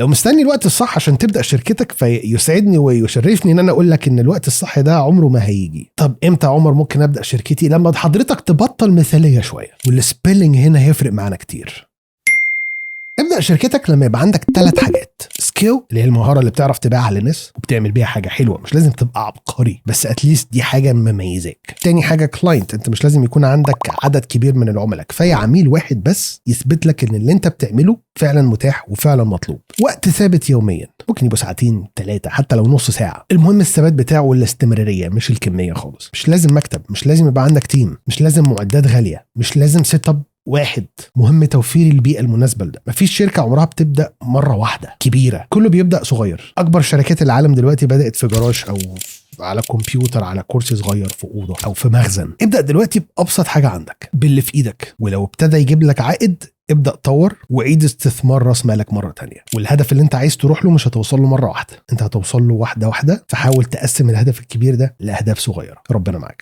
لو مستني الوقت الصح عشان تبدأ شركتك فيسعدني ويشرفني ان انا اقول لك ان الوقت الصح ده عمره ما هيجي. طب امتى يا عمر ممكن ابدأ شركتي؟ لما حضرتك تبطل مثالية شوية، والسبيلنج هنا هيفرق معانا كتير. ابدأ شركتك لما يبقى عندك 3 حاجات: سكيل اللي هي المهارة اللي بتعرف تبيعها للناس وبتعمل بيها حاجة حلوة، مش لازم تبقى عبقري بس اتليست دي حاجة مميزاك. تاني حاجة كلاينت، انت مش لازم يكون عندك عدد كبير من العملاء، كفاية عميل واحد بس يثبت لك ان اللي انت بتعمله فعلا متاح وفعلا مطلوب. وقت ثابت يوميا، ممكن يبقى 2 3 حتى لو نص ساعة. المهم الثبات بتاعه والاستمرارية مش الكمية خالص. مش لازم مكتب، مش لازم يبقى عندك تيم، مش لازم معدات غالية، مش لازم سيت اب واحد. مهم توفير البيئة المناسبة لده. مفيش شركة عمرها بتبدأ مرة واحدة كبيرة، كله بيبدأ صغير. أكبر شركات العالم دلوقتي بدأت في جراج أو على كمبيوتر، على كرسي صغير في أوضة أو في مخزن. ابدأ دلوقتي بأبسط حاجة عندك، باللي في إيدك، ولو ابتدى يجيب لك عائد ابدأ طور وعيد استثمار راس مالك مرة تانية. والهدف اللي انت عايز تروح له مش هتوصل له مرة واحدة، انت هتوصل له واحدة واحدة. فحاول تقسم الهدف الكبير ده لأهداف صغيرة. ربنا معاك.